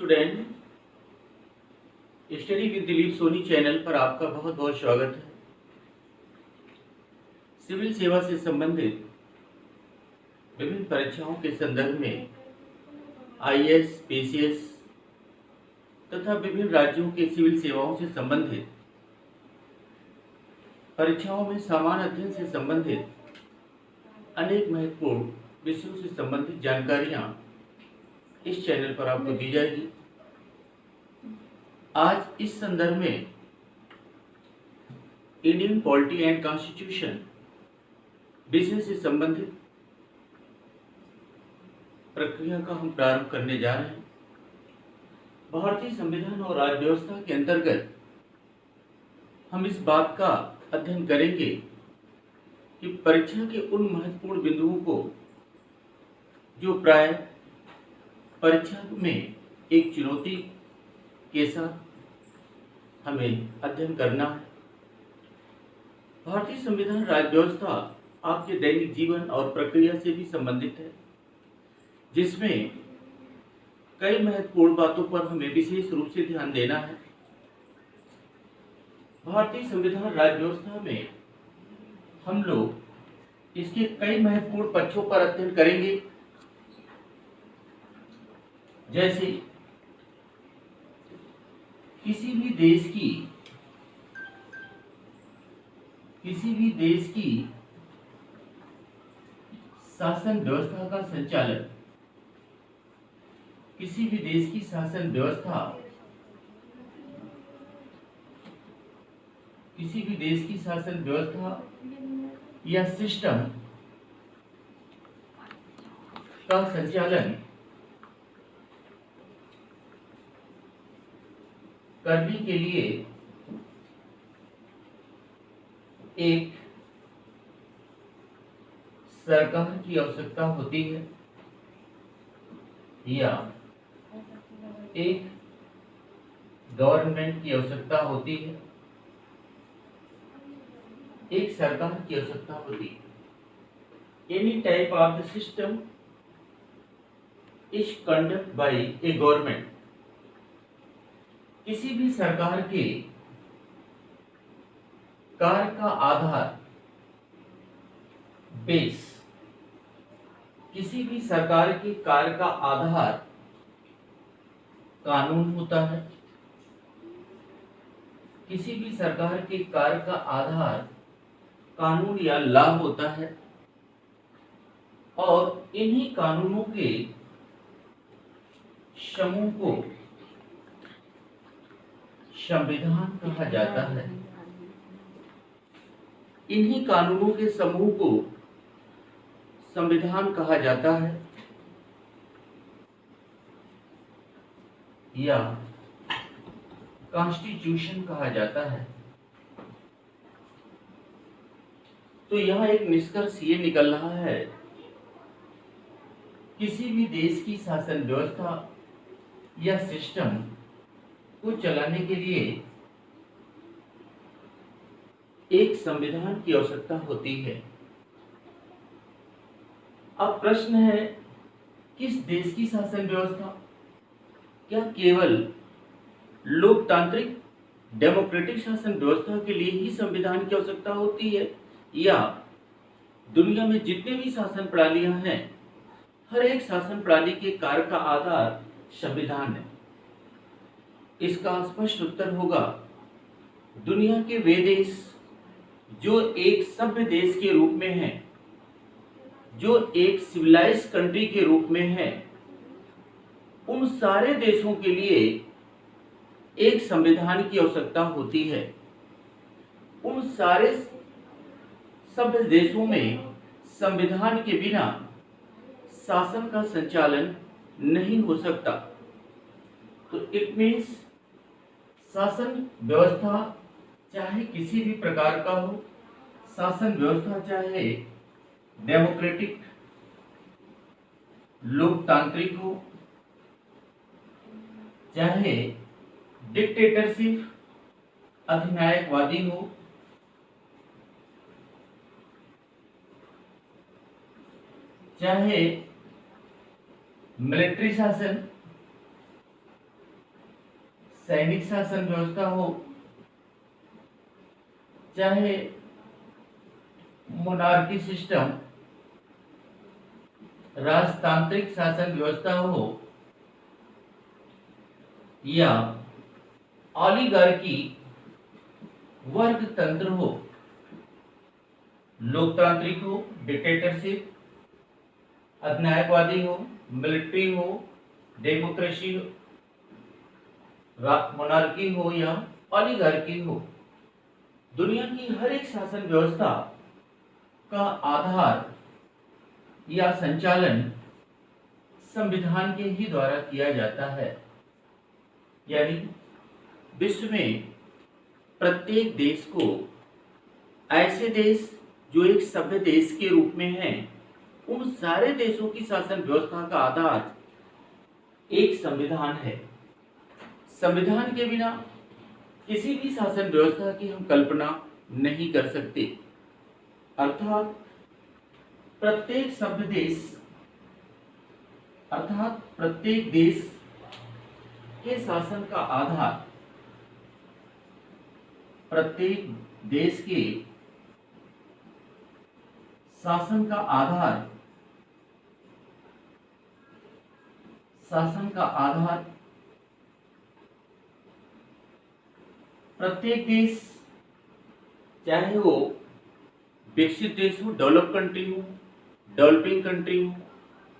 Student, study with Dilip Soni channel पर आपका बहुत बहुत स्वागत है। सिविल सेवा से संबंधित विभिन्न परीक्षाओं के संदर्भ में आईएएस, पीसीएस तथा विभिन्न राज्यों के सिविल सेवाओं से संबंधित परीक्षाओं में सामान्य अध्ययन से संबंधित अनेक महत्वपूर्ण विषयों से संबंधित जानकारियां इस चैनल पर आपको दी जाएगी। आज इस संदर्भ में इंडियन पॉलिटी एंड कॉन्स्टिट्यूशन विषय से संबंधित प्रक्रिया का हम प्रारंभ करने जा रहे हैं। भारतीय संविधान और राज्य व्यवस्था के अंतर्गत हम इस बात का अध्ययन करेंगे कि परीक्षा के उन महत्वपूर्ण बिंदुओं को जो प्राय परीक्षा में एक चुनौती के साथ हमें अध्ययन करना है। भारतीय संविधान राज्य व्यवस्था आपके दैनिक जीवन और प्रक्रिया से भी संबंधित है, जिसमें कई महत्वपूर्ण बातों पर हमें विशेष रूप से ध्यान देना है। भारतीय संविधान राज्य व्यवस्था में हम लोग इसके कई महत्वपूर्ण पक्षों पर अध्ययन करेंगे, जैसे किसी भी देश की शासन व्यवस्था का संचालन, किसी भी देश की शासन व्यवस्था या सिस्टम का संचालन करने के लिए एक सरकार की आवश्यकता होती है या एक गवर्नमेंट की आवश्यकता होती है, एक सरकार की आवश्यकता होती है। Any type of the system is conduct bye A government. किसी भी सरकार के कार्य का आधार बेस, किसी भी सरकार के कार्य का आधार कानून होता है। किसी भी सरकार के कार्य का आधार कानून या लॉ होता है और इन्हीं कानूनों के समूह को संविधान कहा जाता है। इन्हीं कानूनों के समूह को संविधान कहा जाता है या कॉन्स्टिट्यूशन कहा जाता है। तो यहां एक निष्कर्ष ये निकल रहा है, किसी भी देश की शासन व्यवस्था या सिस्टम को चलाने के लिए एक संविधान की आवश्यकता होती है। अब प्रश्न है, किस देश की शासन व्यवस्था? क्या केवल लोकतांत्रिक डेमोक्रेटिक शासन व्यवस्था के लिए ही संविधान की आवश्यकता होती है, या दुनिया में जितने भी शासन प्रणालियां हैं, हर एक शासन प्रणाली के कार्य का आधार संविधान है? इसका स्पष्ट उत्तर होगा, दुनिया के वे देश जो एक सभ्य देश के रूप में हैं, जो एक सिविलाइज्ड कंट्री के रूप में है, उन सारे देशों के लिए एक संविधान की आवश्यकता होती है। उन सारे सभ्य देशों में संविधान के बिना शासन का संचालन नहीं हो सकता। तो इट मीन्स शासन व्यवस्था चाहे किसी भी प्रकार का हो, शासन व्यवस्था चाहे डेमोक्रेटिक लोकतांत्रिक हो, चाहे डिक्टेटरशिप अधिनायकवादी हो, चाहे मिलिट्री शासन सैनिक शासन व्यवस्था हो, चाहे मोनार्की सिस्टम राजतांत्रिक शासन व्यवस्था हो, या ऑलिगार्की वर्ग तंत्र हो, लोकतांत्रिक हो, डिक्टेटरशिप, अधिनायकवादी हो, मिलिट्री हो, डेमोक्रेसी हो, मोनार्की हो या ऑलिगार्की हो, दुनिया की हर एक शासन व्यवस्था का आधार या संचालन संविधान के ही द्वारा किया जाता है। यानी विश्व में प्रत्येक देश को, ऐसे देश जो एक सभ्य देश के रूप में हैं, उन सारे देशों की शासन व्यवस्था का आधार एक संविधान है। संविधान के बिना किसी भी शासन व्यवस्था की हम कल्पना नहीं कर सकते। अर्थात प्रत्येक सभ्य देश, अर्थात प्रत्येक देश के शासन का आधार, प्रत्येक देश के शासन का आधार, शासन का आधार प्रत्येक देश, चाहे वो विकसित देश हो, डेवलप कंट्री हो, डेवलपिंग कंट्री हो,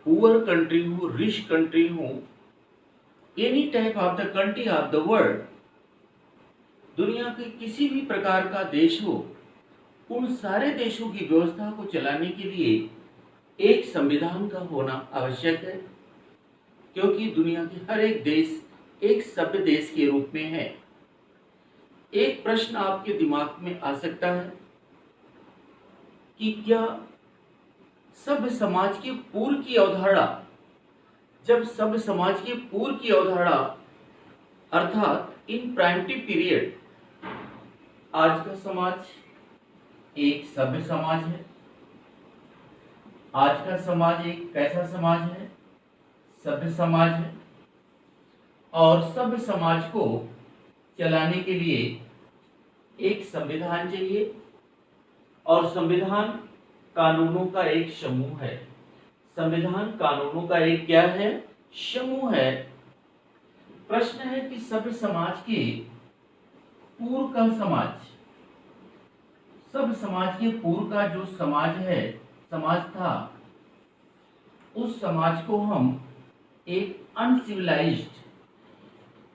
पुअर कंट्री हो, रिच कंट्री हो, any type of the country of the world, दुनिया के किसी भी प्रकार का देश हो, उन सारे देशों की व्यवस्था को चलाने के लिए एक संविधान का होना आवश्यक है, क्योंकि दुनिया के हर एक देश एक सभ्य देश के रूप में है। एक प्रश्न आपके दिमाग में आ सकता है कि क्या सभ्य समाज के पूर्व की अवधारणा, जब सभ्य समाज के पूर्व की अवधारणा अर्थात इन प्राइमिटिव पीरियड, आज का समाज एक सभ्य समाज है। आज का समाज एक कैसा समाज है? सभ्य समाज है। और सभ्य समाज को चलाने के लिए एक संविधान चाहिए, और संविधान कानूनों का एक समूह है। संविधान कानूनों का एक क्या है? समूह है। प्रश्न है कि सभ्य समाज के पूर्व का समाज, सभ्य समाज के पूर्व का जो समाज है, समाज था, उस समाज को हम एक अनसिविलाइज्ड,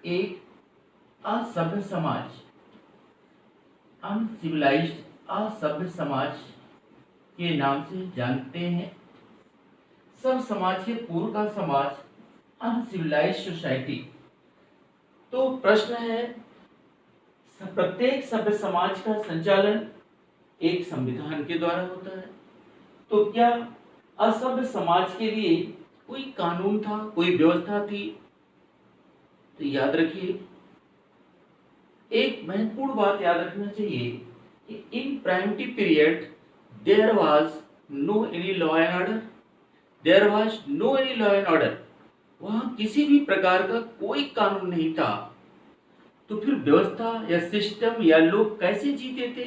एक असभ्य समाज, अनसिविलाइज्ड असभ्य समाज के नाम से जानते हैं। सब समाज के पूर्व का समाज अनसिविलाइज्ड सोसाइटी। तो प्रश्न है, प्रत्येक सभ्य समाज का संचालन एक संविधान के द्वारा होता है, तो क्या असभ्य समाज के लिए कोई कानून था, कोई व्यवस्था थी? तो याद रखिए, एक महत्वपूर्ण बात याद रखना चाहिए कि in primitive period there was no any law and order, there was no any law and order. वहां किसी भी प्रकार का कोई कानून नहीं था। तो फिर व्यवस्था या सिस्टम या लोग कैसे जीते थे?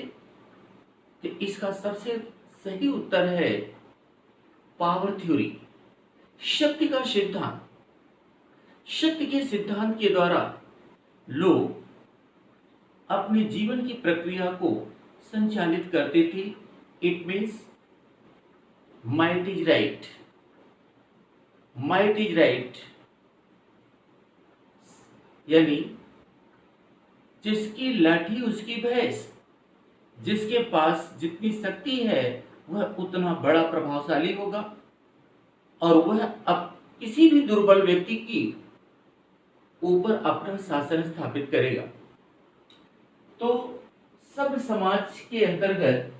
तो इसका सबसे सही उत्तर है पावर थ्योरी, शक्ति का सिद्धांत। शक्ति के सिद्धांत के द्वारा लोग अपने जीवन की प्रक्रिया को संचालित करते थे। It means might is right, might is right, यानी जिसकी लाठी उसकी भैंस, जिसके पास जितनी शक्ति है वह उतना बड़ा प्रभावशाली होगा, और वह अब किसी भी दुर्बल व्यक्ति की ऊपर अपना शासन स्थापित करेगा। तो सभ्य समाज के अंतर्गत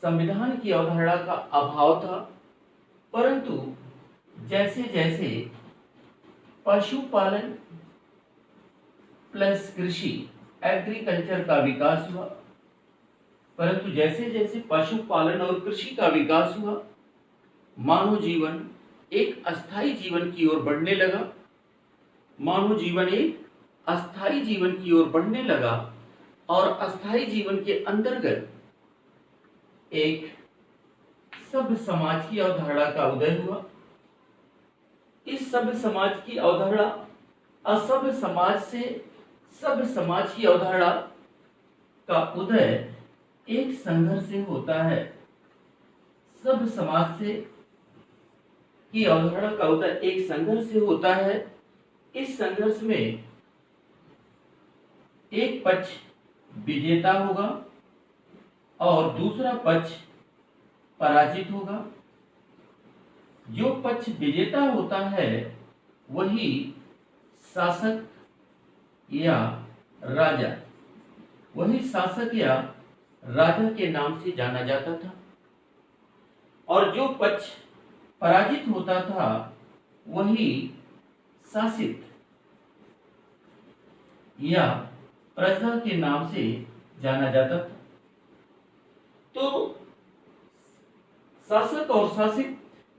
संविधान की अवधारणा का अभाव था, परंतु जैसे जैसे पशुपालन प्लस कृषि, एग्रीकल्चर का विकास हुआ, परंतु जैसे जैसे पशुपालन और कृषि का विकास हुआ, मानव जीवन एक अस्थायी जीवन की ओर बढ़ने लगा। मानव जीवन एक अस्थायी जीवन की ओर बढ़ने लगा और अस्थायी जीवन के अंतर्गत एक सभ्य समाज की अवधारणा का उदय हुआ। इस सभ्य समाज की अवधारणा असभ्य समाज से सभ्य समाज की अवधारणा का उदय एक संघर्ष से होता है। सभ्य समाज से की अवधारणा का उदय एक संघर्ष से होता है। इस संघर्ष में एक पक्ष विजेता होगा और दूसरा पक्ष पराजित होगा। जो पक्ष विजेता होता है वही शासक या राजा के नाम से जाना जाता था, और जो पक्ष पराजित होता था वही शासित या प्रजा के नाम से जाना जाता था। तो शासक और शासित,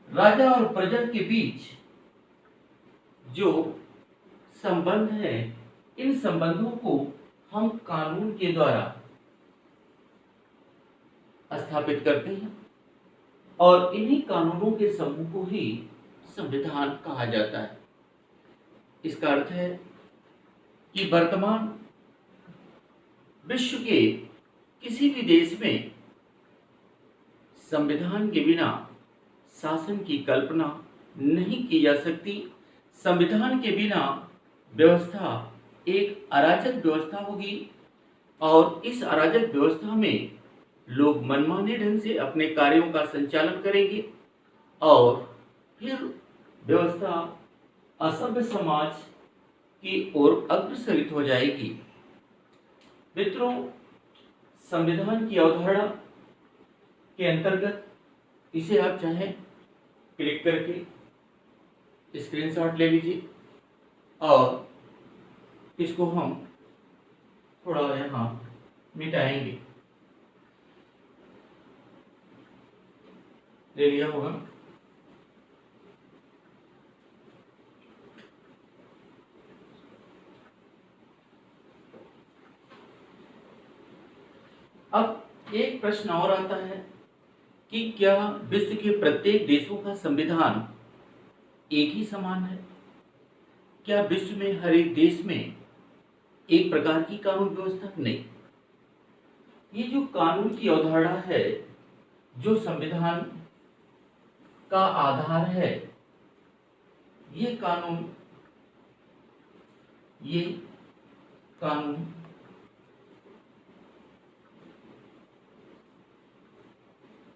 राजा और प्रजा के बीच जो संबंध है, इन संबंधों को हम कानून के द्वारा स्थापित करते हैं और इन्हीं कानूनों के समूह को ही संविधान कहा जाता है। इसका अर्थ है कि वर्तमान विश्व के किसी भी देश में संविधान के बिना शासन की कल्पना नहीं की जा सकती। संविधान के बिना व्यवस्था एक अराजक व्यवस्था होगी और इस अराजक व्यवस्था में लोग मनमाने ढंग से अपने कार्यों का संचालन करेंगे और फिर व्यवस्था असभ्य समाज की ओर अग्रसरित हो जाएगी। मित्रों, संविधान की अवधारणा के अंतर्गत इसे आप चाहें क्लिक करके स्क्रीनशॉट ले लीजिए और इसको हम थोड़ा यहाँ मिटाएंगे। ले लिया होगा। अब एक प्रश्न और आता है कि क्या विश्व के प्रत्येक देशों का संविधान एक ही समान है? क्या विश्व में हर एक देश में एक प्रकार की कानून व्यवस्था? नहीं। ये जो कानून की अवधारणा है, जो संविधान का आधार है, ये कानून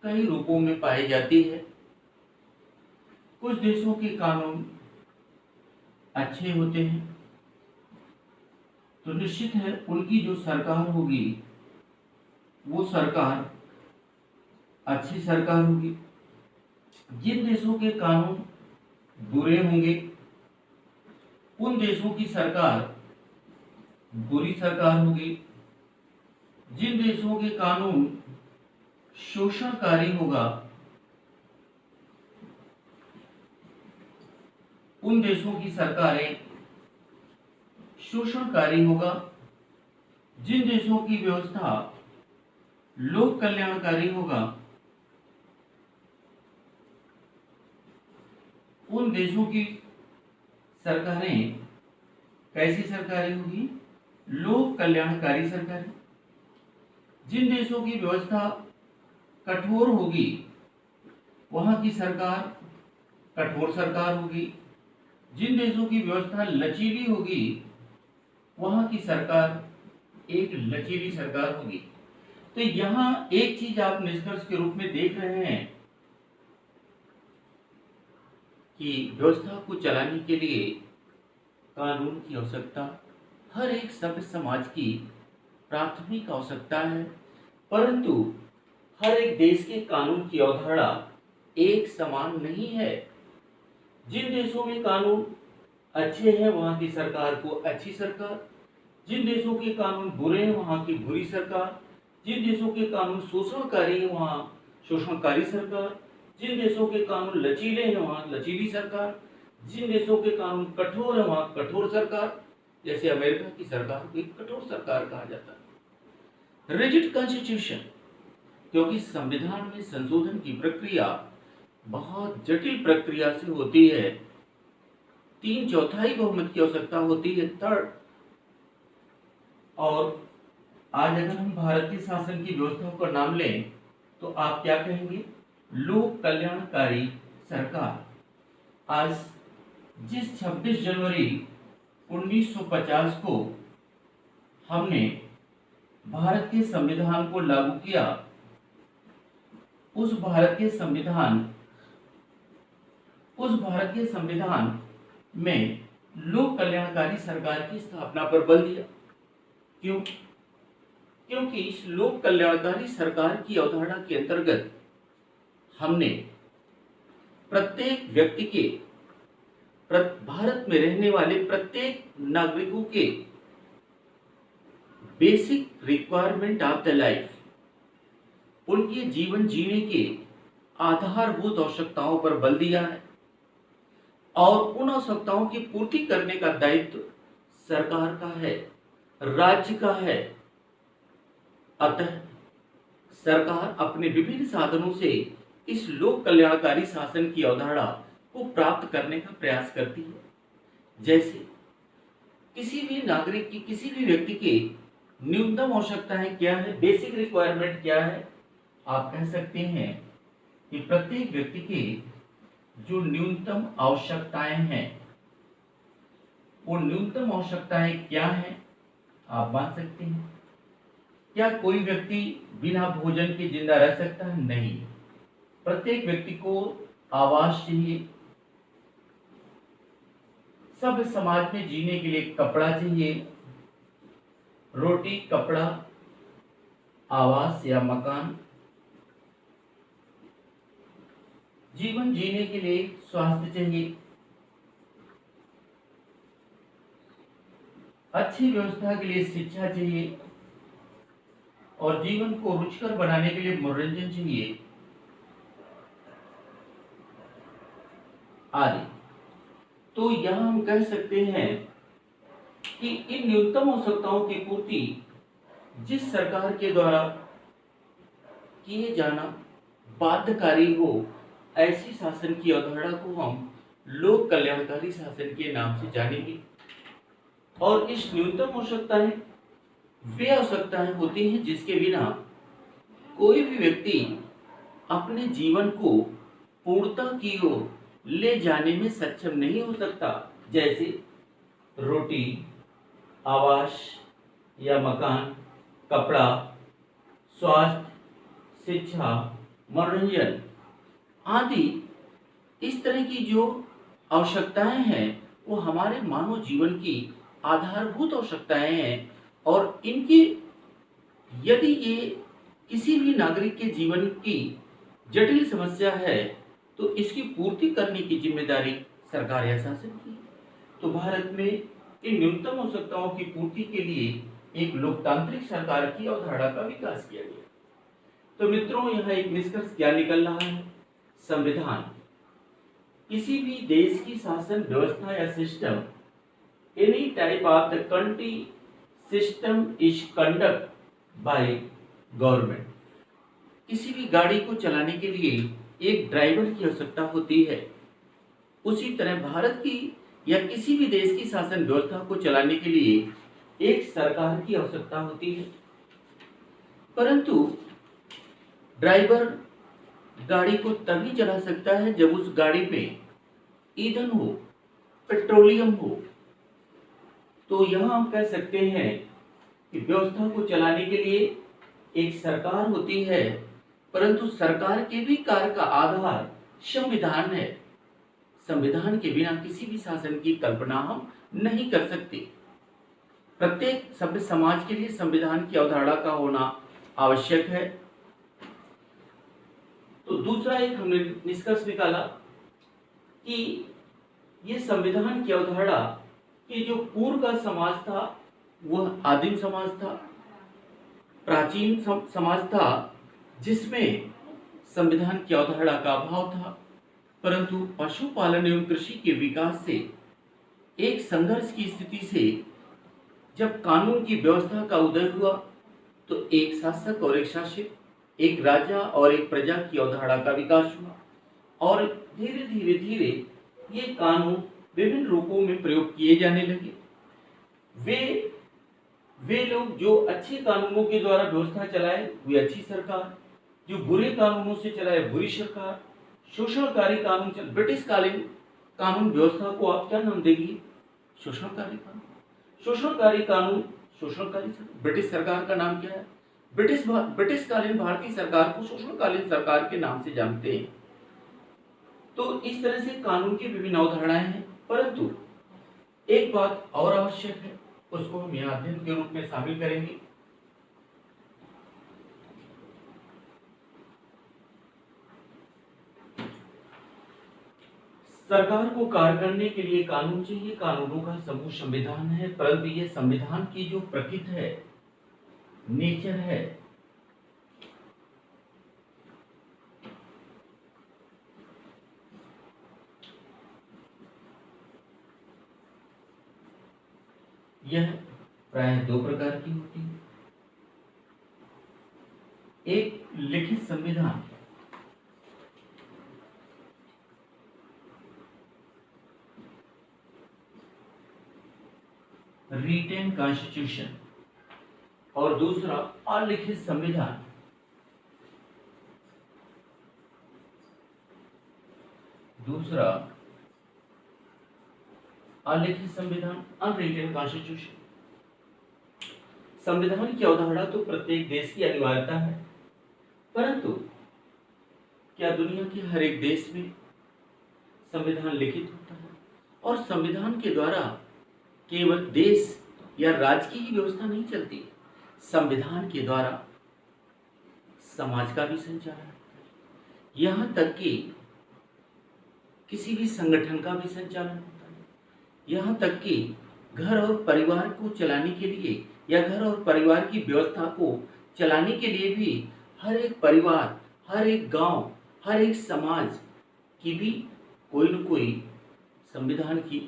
कई रूपों में पाई जाती है। कुछ देशों के कानून अच्छे होते हैं तो निश्चित है उनकी जो सरकार होगी वो सरकार अच्छी सरकार होगी। जिन देशों के कानून बुरे होंगे उन देशों की सरकार बुरी सरकार होगी। जिन देशों के कानून शोषणकारी होगा उन देशों की सरकारें शोषणकारी होगा। जिन देशों की व्यवस्था लोक कल्याणकारी होगा उन देशों की सरकारें कैसी सरकारें होगी? लोक कल्याणकारी सरकारें। जिन देशों की व्यवस्था कठोर होगी वहां की सरकार कठोर सरकार होगी। जिन देशों की व्यवस्था लचीली होगी वहां की सरकार एक लचीली सरकार होगी। तो यहाँ एक चीज आप निष्कर्ष के रूप में देख रहे हैं कि व्यवस्था को चलाने के लिए कानून की आवश्यकता हर एक सभ्य समाज की प्राथमिक आवश्यकता है, परंतु हर एक देश के कानून की अवधारणा एक समान नहीं है। जिन देशों में कानून अच्छे हैं वहां की सरकार को अच्छी सरकार, जिन देशों के कानून बुरे हैं वहां की बुरी सरकार, जिन देशों के कानून शोषणकारी हैं वहां शोषणकारी सरकार, जिन देशों के कानून लचीले हैं वहां लचीली सरकार, जिन देशों के कानून कठोर हैं वहां कठोर सरकार। जैसे अमेरिका की सरकार को एक कठोर सरकार कहा जाता है। रिजिड कॉन्स्टिट्यूशन, क्योंकि संविधान में संशोधन की प्रक्रिया बहुत जटिल प्रक्रिया से होती है, 3/4 बहुमत की आवश्यकता होती है, थर्ड। और आज अगर हम भारतीय शासन की व्यवस्था का नाम लें तो आप क्या कहेंगे? लोक कल्याणकारी सरकार। आज जिस 26 जनवरी 1950 को हमने भारत के संविधान को लागू किया, उस भारत के संविधान में लोक कल्याणकारी सरकार की स्थापना पर बल दिया। क्यों? क्योंकि इस लोक कल्याणकारी सरकार की अवधारणा के अंतर्गत हमने प्रत्येक व्यक्ति के, भारत में रहने वाले प्रत्येक नागरिकों के basic requirement of the life, उनके जीवन जीने के आधारभूत आवश्यकताओं पर बल दिया है और उन आवश्यकताओं की पूर्ति करने का दायित्व सरकार का है, राज्य का है। अतः सरकार अपने विभिन्न साधनों से इस लोक कल्याणकारी शासन की अवधारणा को प्राप्त करने का प्रयास करती है। जैसे किसी भी नागरिक की, किसी भी व्यक्ति के न्यूनतम आवश्यकताएं क्या है, बेसिक रिक्वायरमेंट क्या है? आप कह सकते हैं कि प्रत्येक व्यक्ति के जो न्यूनतम आवश्यकताएं हैं, वो न्यूनतम आवश्यकताएं क्या हैं? आप मान सकते हैं। क्या कोई व्यक्ति बिना भोजन के जिंदा रह सकता है? नहीं। प्रत्येक व्यक्ति को आवास चाहिए, सब समाज में जीने के लिए कपड़ा चाहिए, रोटी, कपड़ा, आवास या मकान, जीवन जीने के लिए स्वास्थ्य चाहिए, अच्छी व्यवस्था के लिए शिक्षा चाहिए और जीवन को रुचिकर बनाने के लिए मनोरंजन चाहिए आदि। तो यहां हम कह सकते हैं कि इन न्यूनतम आवश्यकताओं की पूर्ति जिस सरकार के द्वारा किए जाना बाध्यकारी हो, ऐसी शासन की अवधारणा को हम लोक कल्याणकारी शासन के नाम से जानेंगे। और इस न्यूनतम आवश्यकताएं वे आवश्यकताएं होती हैं जिसके बिना कोई भी व्यक्ति अपने जीवन को पूर्णता की ओर ले जाने में सक्षम नहीं हो सकता। जैसे रोटी, आवास या मकान, कपड़ा, स्वास्थ्य, शिक्षा, मनोरंजन आदि। इस तरह की जो आवश्यकताएं हैं वो हमारे मानव जीवन की आधारभूत आवश्यकताएं हैं और इनकी यदि ये किसी भी नागरिक के जीवन की जटिल समस्या है तो इसकी पूर्ति करने की जिम्मेदारी सरकार या शासन की है। तो भारत में इन न्यूनतम आवश्यकताओं की पूर्ति के लिए एक लोकतांत्रिक सरकार की अवधारणा का विकास किया गया। तो मित्रों, यहाँ एक निष्कर्ष क्या निकल रहा है? संविधान किसी भी देश की शासन व्यवस्था या system, any type of the country system is conduct by government. किसी भी गाड़ी को चलाने के लिए एक ड्राइवर की आवश्यकता होती है, उसी तरह भारत की या किसी भी देश की शासन व्यवस्था को चलाने के लिए एक सरकार की आवश्यकता होती है। परंतु ड्राइवर गाड़ी को तभी चला सकता है जब उस गाड़ी में ईंधन हो, पेट्रोलियम हो। तो यहां हम कह सकते हैं कि व्यवस्था को चलाने के लिए एक सरकार होती है, परंतु सरकार के भी कार्य का आधार संविधान है। संविधान के बिना किसी भी शासन की कल्पना हम नहीं कर सकते। प्रत्येक सभ्य समाज के लिए संविधान की अवधारणा का होना आवश्यक है। तो दूसरा एक हमने निष्कर्ष निकाला कि ये संविधान की अवधारणा कि जो पूर्व का समाज था वह आदिम समाज था, प्राचीन समाज था जिसमें संविधान की अवधारणा का अभाव था। परंतु पशुपालन एवं कृषि के विकास से एक संघर्ष की स्थिति से जब कानून की व्यवस्था का उदय हुआ तो एक शासक और एक शासित, एक राजा और एक प्रजा की अवधारणा का विकास हुआ और धीरे धीरे धीरे ये कानून विभिन्न रूपों में प्रयोग किए जाने लगे। वे वे लोग जो अच्छे कानूनों के द्वारा व्यवस्था चलाए वे अच्छी सरकार, जो बुरे कानूनों से चलाए बुरी सरकार। शोषणकारी कानून चल ब्रिटिशकालीन कानून व्यवस्था को आप क्या नाम देंगे? शोषणकारी कानून। शोषणकारी कानून, शोषणकारी ब्रिटिश सरकार का नाम क्या है? ब्रिटिशकालीन भारतीय सरकार को शोषणकालीन सरकार के नाम से जानते हैं। तो इस तरह से कानून की विभिन्न अवधारणाएं हैं, परंतु एक बात और आवश्यक है, उसको हम यहाँ अध्ययन के रूप में शामिल करेंगे। सरकार को कार्य करने के लिए कानून चाहिए, कानूनों का समूह संविधान है, परंतु ये संविधान की जो प्रकृति है, नेचर है, यह प्राय दो प्रकार की होती है। एक लिखित संविधान, रिटेन कॉन्स्टिट्यूशन, और दूसरा अलिखित संविधान। दूसरा अलिखित संविधान, अनरिटेन कॉन्स्टिट्यूशन। संविधान की अवधारणा तो प्रत्येक देश की अनिवार्यता है, परंतु क्या दुनिया के हर एक देश में संविधान लिखित होता है? और संविधान के द्वारा केवल देश या राज्य की ही व्यवस्था नहीं चलती, संविधान के द्वारा समाज का भी संचालन होता है, यहाँ तक कि किसी भी संगठन का भी संचालन होता है, यहाँ तक कि घर और परिवार को चलाने के लिए या घर और परिवार की व्यवस्था को चलाने के लिए भी हर एक परिवार, हर एक गांव, हर एक समाज की भी कोई न कोई संविधान की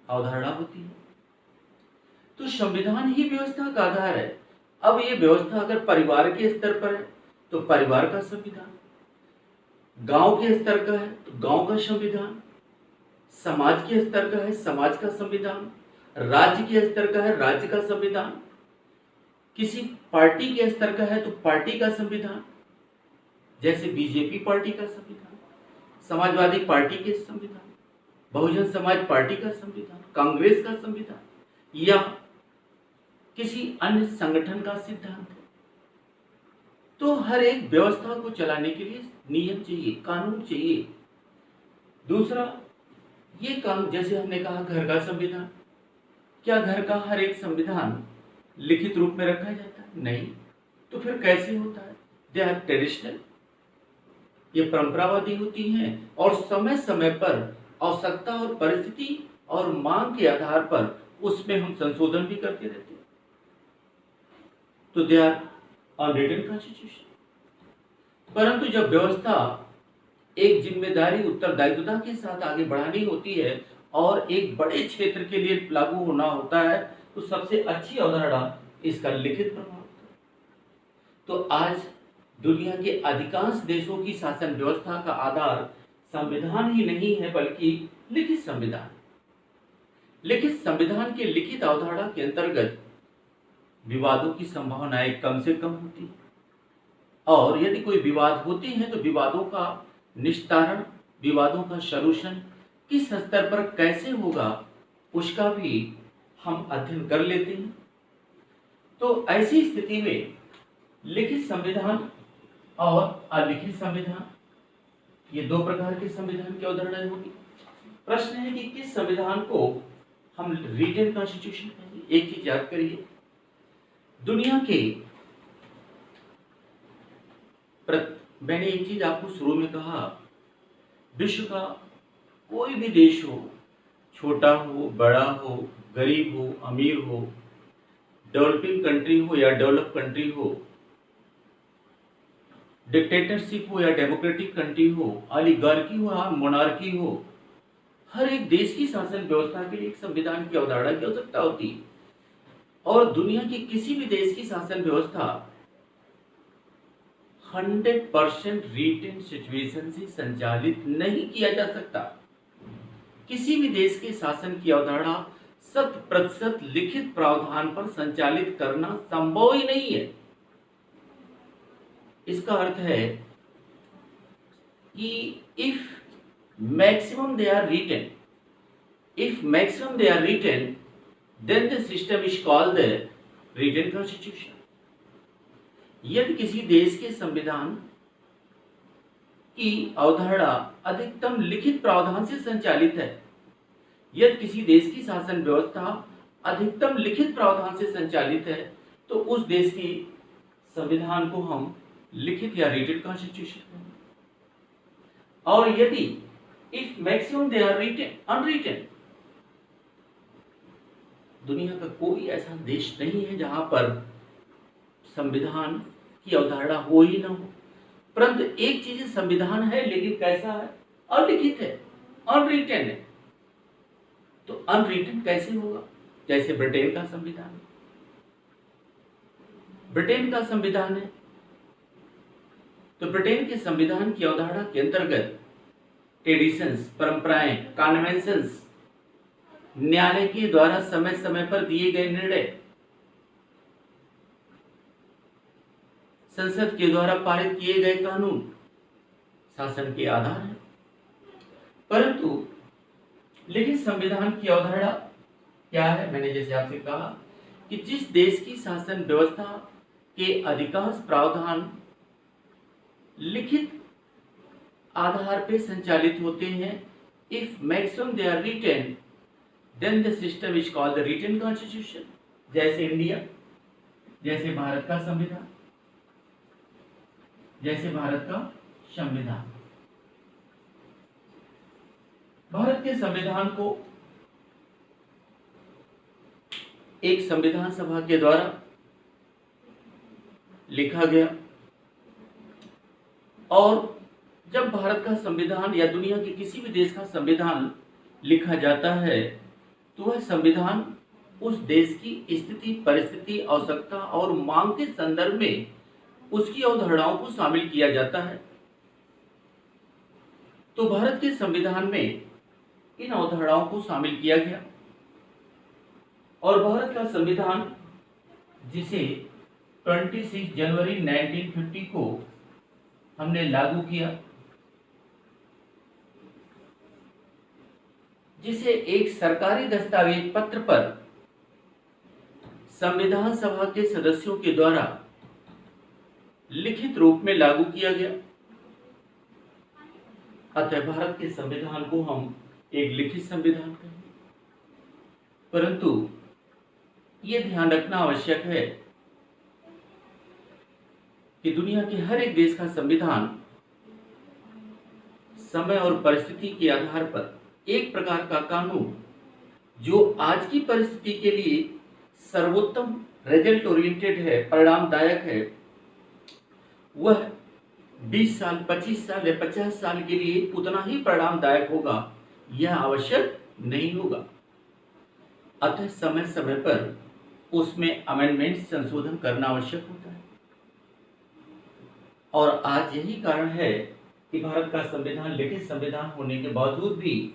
अवधारणा होती है। तो संविधान ही व्यवस्था का आधार है। अब ये व्यवस्था अगर परिवार के स्तर पर है तो परिवार का संविधान, गांव के स्तर का है तो गांव का संविधान, समाज के स्तर का है समाज का संविधान, राज्य के स्तर का है राज्य का संविधान, किसी पार्टी के स्तर का है तो पार्टी का संविधान, जैसे बीजेपी पार्टी का संविधान, समाजवादी पार्टी के संविधान, बहुजन समाज पार्टी का संविधान, कांग्रेस का संविधान, या किसी अन्य संगठन का सिद्धांत है। तो हर एक व्यवस्था को चलाने के लिए नियम चाहिए, कानून चाहिए। दूसरा, ये कानून, जैसे हमने कहा घर का संविधान, क्या घर का हर एक संविधान लिखित रूप में रखा जाता है? नहीं। तो फिर कैसे होता है? दे आर ट्रेडिशनल, ये परंपरावादी होती हैं और समय समय पर आवश्यकता और परिस्थिति और मांग के आधार पर उसमें हम संशोधन भी करते रहते हैं। तो दे आर अनरिटन कॉन्स्टिट्यूशन। परंतु जब व्यवस्था एक जिम्मेदारी उत्तरदायित्वता के साथ आगे बढ़ानी होती है और एक बड़े क्षेत्र के लिए लागू होना होता है तो सबसे अच्छी अवधारणा इसका लिखित प्रभाव होता है। तो आज दुनिया के अधिकांश देशों की शासन व्यवस्था का आधार संविधान ही नहीं है बल्कि लिखित संविधान। लिखित संविधान के लिखित अवधारणा के अंतर्गत विवादों की संभावनाएं कम से कम होती है और यदि कोई विवाद होते हैं तो विवादों का निस्तारण, विवादों का सॉल्यूशन किस स्तर पर कैसे होगा उसका भी हम अध्ययन कर लेते हैं। तो ऐसी स्थिति में लिखित संविधान और अलिखित संविधान, ये दो प्रकार के संविधान की अवधारणाएं होगी। प्रश्न है कि किस संविधान को हम रिटेन कॉन्स्टिट्यूशन कहेंगे। एक चीज याद करिए, दुनिया के मैंने एक चीज आपको शुरू में कहा, विश्व का कोई भी देश हो, छोटा हो, बड़ा हो, गरीब हो, अमीर हो, डेवलपिंग कंट्री हो या डेवलप कंट्री हो, डिक्टेटरशिप हो या डेमोक्रेटिक कंट्री हो, ऑलिगार्की हो या मोनार्की हो, हर एक देश की शासन व्यवस्था के लिए एक संविधान की अवधारणा की आवश्यकता होती है। और दुनिया के किसी भी देश की शासन व्यवस्था 100% रिटेन सिचुएशन से संचालित नहीं किया जा सकता। किसी भी देश के शासन की अवधारणा 100% लिखित प्रावधान पर संचालित करना संभव ही नहीं है। इसका अर्थ है कि if maximum they are written, then the system is called the written constitution. यदि किसी देश के संविधान की अवधारणा अधिकतम लिखित प्रावधान से संचालित है, यदि किसी देश की शासन व्यवस्था अधिकतम लिखित प्रावधान से संचालित है, तो उस देश की संविधान को हम लिखित या रिटेन कॉन्स्टिट्यूशन कहेंगे। और यदि if maximum they are unwritten, दुनिया का कोई ऐसा देश नहीं है जहां पर संविधान की अवधारणा हो ही ना हो। परंतु एक चीज संविधान है, लेकिन कैसा है? अलिखित है, अनरिटेन है। तो अनरिटेन कैसे होगा? जैसे ब्रिटेन का संविधान है, तो ब्रिटेन के संविधान की अवधारणा के अंतर्गत ट्रेडिशंस, परंपराएं, कन्वेंशंस, न्यायालय के द्वारा समय समय पर दिए गए निर्णय, संसद के द्वारा पारित किए गए कानून शासन के आधार हैं। परंतु लेकिन संविधान की अवधारणा क्या है? मैंने जैसे आपसे कहा कि जिस देश की शासन व्यवस्था के अधिकांश प्रावधान लिखित आधार पर संचालित होते हैं, if maximum they are written, then the system is called the written constitution. जैसे इंडिया, जैसे भारत का संविधान, भारत के संविधान को एक संविधान सभा के द्वारा लिखा गया, और जब भारत का संविधान या दुनिया के किसी भी देश का संविधान लिखा जाता है, तो वह संविधान उस देश की स्थिति, परिस्थिति, आवश्यकता और मांग के संदर्भ में उसकी अवधारणाओं को शामिल किया जाता है। तो भारत के संविधान में इन अवधारणाओं को शामिल किया गया, और भारत का संविधान, जिसे 26 जनवरी 1950 को हमने लागू किया, जिसे एक सरकारी दस्तावेज पत्र पर संविधान सभा के सदस्यों के द्वारा लिखित रूप में लागू किया गया। अतः भारत के संविधान को हम एक लिखित संविधान कहेंगे। परंतु ये ध्यान रखना आवश्यक है कि दुनिया के हर एक देश का संविधान समय और परिस्थिति के आधार पर एक प्रकार का कानून जो आज की परिस्थिति के लिए सर्वोत्तम, रिजल्ट ओरिएंटेड है, परिणामदायक है, वह 20 साल, 25 साल या 50 साल के लिए उतना ही परिणामदायक होगा, यह आवश्यक नहीं होगा। अतः समय समय पर उसमें अमेंडमेंट, संशोधन करना आवश्यक होता है। और आज यही कारण है कि भारत का संविधान लिखित संविधान होने के बावजूद भी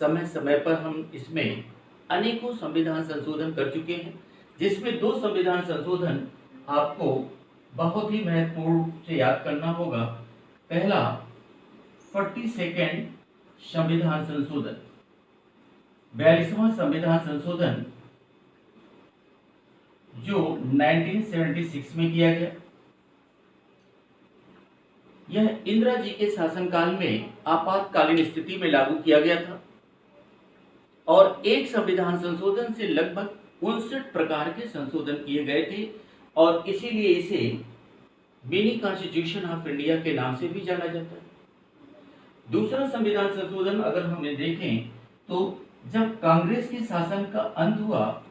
समय समय पर हम इसमें अनेकों संविधान संशोधन कर चुके हैं, जिसमें 2 संविधान संशोधन आपको बहुत ही महत्वपूर्ण से याद करना होगा। पहला 42वां संविधान संशोधन, 42वां संविधान संशोधन जो 1976 में किया गया। यह इंदिरा जी के शासनकाल में आपातकालीन स्थिति में लागू किया गया था, और एक संविधान संशोधन से लगभग 59 प्रकार के संशोधन किए गए थे, और इसीलिए इसे मिनी कॉन्स्टिट्यूशन ऑफ इंडिया के नाम से भी जाना जाता है। दूसरा संविधान संशोधन अगर हमें देखें तो जब कांग्रेस के शासन का अंत हुआ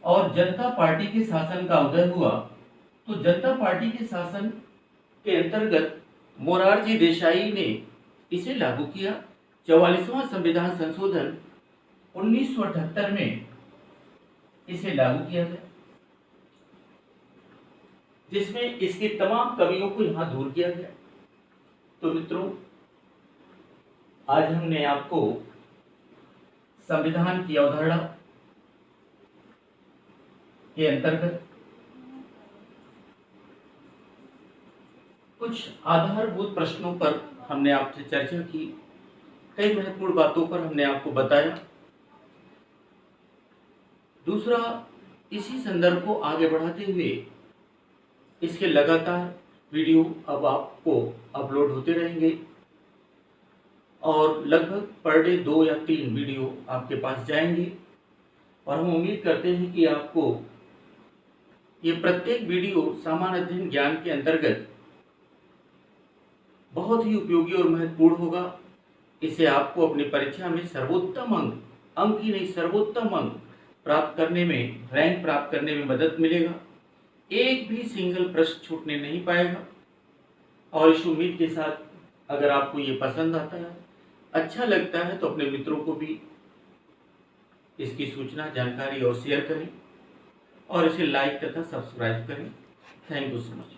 और जनता पार्टी के शासन का उदय हुआ, तो जनता पार्टी के शासन के अंतर्गत मोरारजी देसाई ने इसे लागू किया। 44वां संविधान संशोधन 1978 में इसे लागू किया गया। जिसमें इसके तमाम कमियों को यहाँ दूर किया गया। तो मित्रों, आज हमने आपको संविधान की अवधारणा के अंतर्गत कुछ आधारभूत प्रश्नों पर हमने आपसे चर्चा की, कई महत्वपूर्ण बातों पर हमने आपको बताया। दूसरा, इसी संदर्भ को आगे बढ़ाते हुए इसके लगातार वीडियो अब आपको अपलोड होते रहेंगे और लगभग पर डे 2 या 3 वीडियो आपके पास जाएंगे। और हम उम्मीद करते हैं कि आपको ये प्रत्येक वीडियो सामान्य अध्ययन ज्ञान के अंतर्गत बहुत ही उपयोगी और महत्वपूर्ण होगा। इसे आपको अपनी परीक्षा में सर्वोत्तम अंक ही नहीं, सर्वोत्तम अंक प्राप्त करने में, रैंक प्राप्त करने में मदद मिलेगा। एक भी सिंगल प्रश्न छूटने नहीं पाएगा। और इस उम्मीद के साथ, अगर आपको ये पसंद आता है, अच्छा लगता है, तो अपने मित्रों को भी इसकी सूचना, जानकारी और शेयर करें और इसे लाइक तथा सब्सक्राइब करें। Thank you so much.